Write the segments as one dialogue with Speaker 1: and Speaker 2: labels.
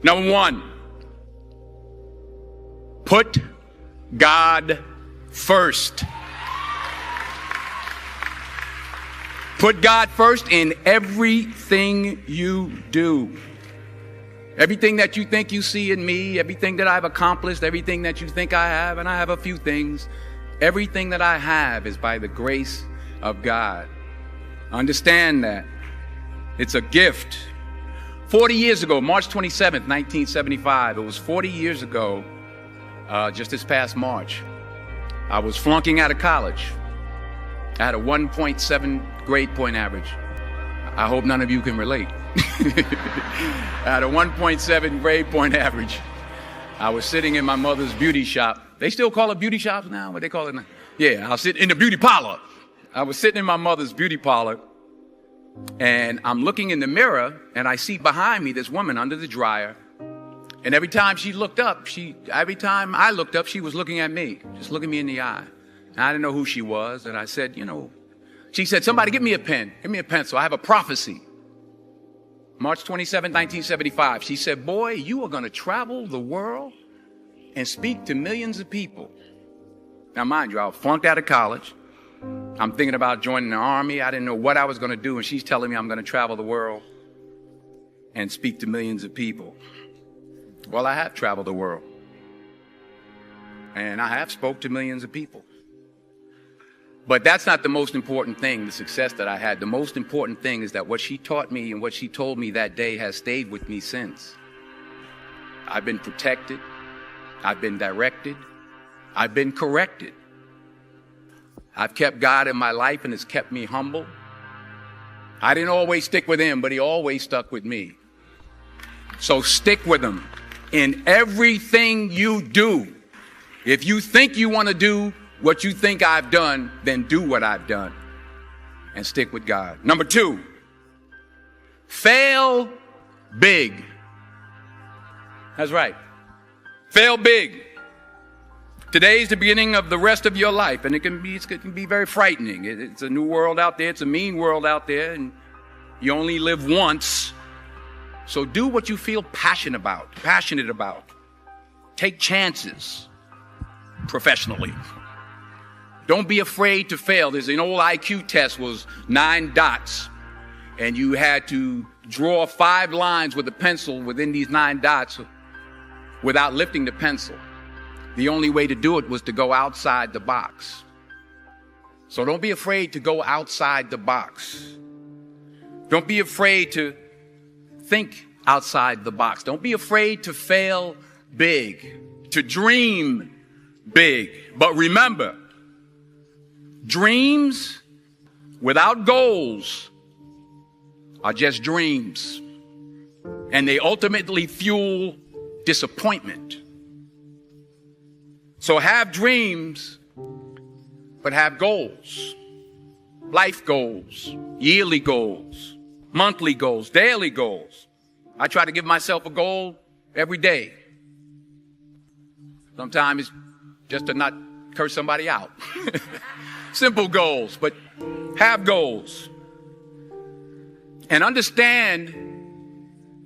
Speaker 1: Number one, put God first. Put God first in everything you do. Everything that you think you see in me, everything that I've accomplished, everything that you think I have, and I have a few things, everything that I have is by the grace of God. Understand that. It's a gift. 40 years ago, March 27th, 1975, it was 40 years ago, just this past March, I was flunking out of college. I had a 1.7 grade point average. I hope none of you can relate. I had a 1.7 grade point average. I was sitting in my mother's beauty shop. They still call it beauty shops now? What they call it now? Yeah, I was sitting in the beauty parlor. I was sitting in my mother's beauty parlor, and I'm looking in the mirror, and I see behind me this woman under the dryer. And every time I looked up, she was looking at me, just looking me in the eye. And I didn't know who she was. And I said, she said, somebody give me a pen, give me a pencil. I have a prophecy. March 27, 1975. She said, boy, you are going to travel the world and speak to millions of people. Now, mind you, I was flunked out of college. I'm thinking about joining the army. I didn't know what I was going to do. And she's telling me I'm going to travel the world and speak to millions of people. Well, I have traveled the world. And I have spoke to millions of people. But that's not the most important thing, the success that I had. The most important thing is that what she taught me and what she told me that day has stayed with me since. I've been protected. I've been directed. I've been corrected. I've kept God in my life, and it's kept me humble. I didn't always stick with him, but he always stuck with me. So stick with him in everything you do. If you think you want to do what you think I've done, then do what I've done and stick with God. Number two, fail big. That's right. Fail big. Today's the beginning of the rest of your life, and it can be very frightening. It's a new world out there. It's a mean world out there, and you only live once. So do what you feel passionate about. Take chances professionally. Don't be afraid to fail. There's an old IQ test, was 9 dots, and you had to draw 5 lines with a pencil within these 9 dots without lifting the pencil. The only way to do it was to go outside the box. So don't be afraid to go outside the box. Don't be afraid to think outside the box. Don't be afraid to fail big, to dream big. But remember, dreams without goals are just dreams, and they ultimately fuel disappointment. So have dreams, but have goals. Life goals, yearly goals, monthly goals, daily goals. I try to give myself a goal every day. Sometimes it's just to not curse somebody out. Simple goals, but have goals. And understand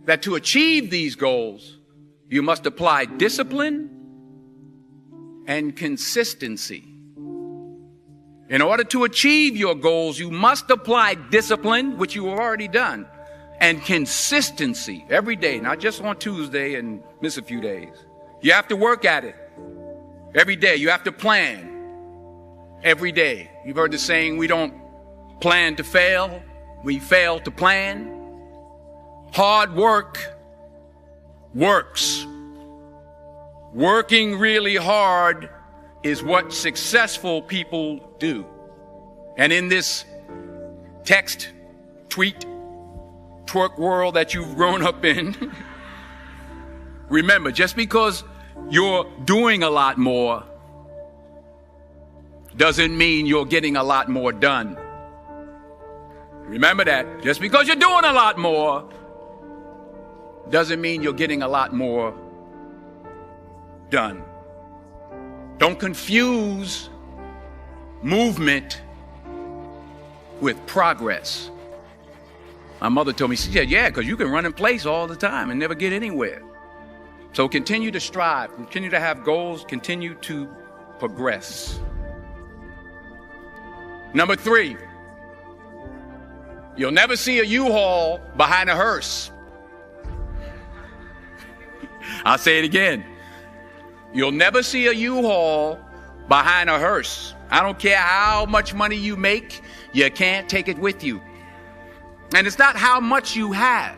Speaker 1: that to achieve these goals, you must apply discipline and consistency. In order to achieve your goals, you must apply discipline, which you have already done, and consistency every day, not just on Tuesday and miss a few days. You have to work at it every day. You have to plan every day. You've heard the saying, we don't plan to fail, we fail to plan. Hard work works. Working really hard is what successful people do. And in this text, tweet, twerk world that you've grown up in, remember, just because you're doing a lot more doesn't mean you're getting a lot more done. Remember that. Just because you're doing a lot more doesn't mean you're getting a lot more done. Don't confuse movement with progress. My mother told me, she said, yeah, because you can run in place all the time and never get anywhere. So continue to strive, continue to have goals, continue to progress. Number 3, you'll never see a U-Haul behind a hearse. I'll say it again. You'll never see a U-Haul behind a hearse. I don't care how much money you make, you can't take it with you. And it's not how much you have.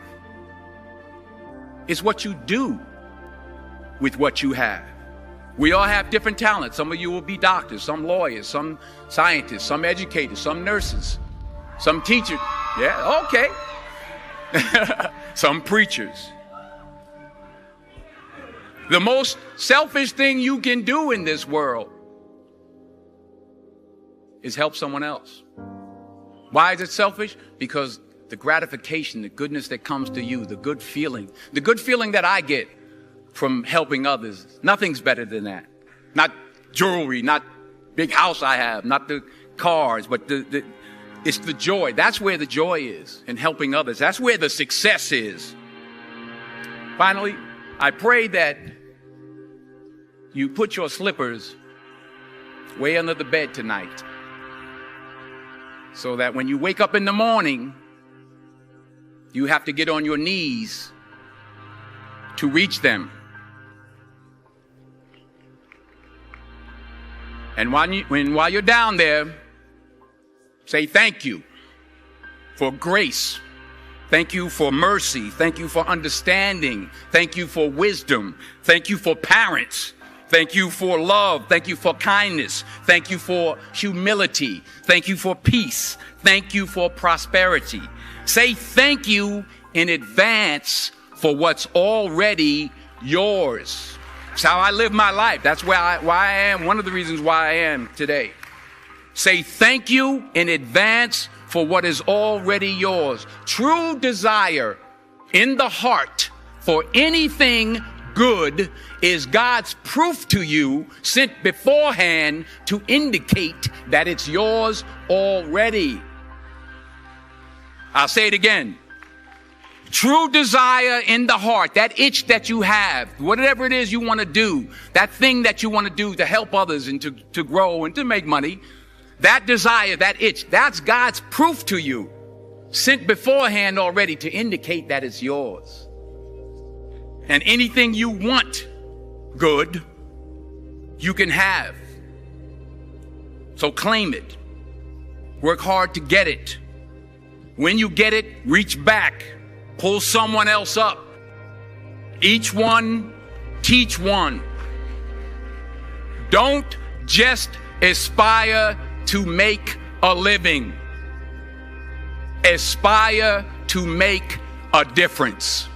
Speaker 1: It's what you do with what you have. We all have different talents. Some of you will be doctors, some lawyers, some scientists, some educators, some nurses, some teachers. Yeah, okay. Some preachers. The most selfish thing you can do in this world is help someone else. Why is it selfish? Because the gratification, the goodness that comes to you, the good feeling that I get from helping others, nothing's better than that. Not jewelry, not big house I have, not the cars, but it's the joy. That's where the joy is, in helping others. That's where the success is. Finally, I pray that you put your slippers way under the bed tonight, so that when you wake up in the morning, you have to get on your knees to reach them. And while you're down there, say thank you for grace. Thank you for mercy. Thank you for understanding. Thank you for wisdom. Thank you for parents. Thank you for love. Thank you for kindness. Thank you for humility. Thank you for peace. Thank you for prosperity. Say thank you in advance for what's already yours. It's how I live my life. That's why I am. One of the reasons why I am today. Say thank you in advance for what is already yours. True desire in the heart for anything good is God's proof to you, sent beforehand to indicate that it's yours already. I'll say it again. True desire in the heart, that itch that you have, whatever it is you want to do, that thing that you want to do to help others and to grow and to make money, that desire, that itch, that's God's proof to you, sent beforehand already to indicate that it's yours. And anything you want good, you can have. So claim it. Work hard to get it. When you get it, reach back. Pull someone else up. Each one, teach one. Don't just aspire to make a living. Aspire to make a difference.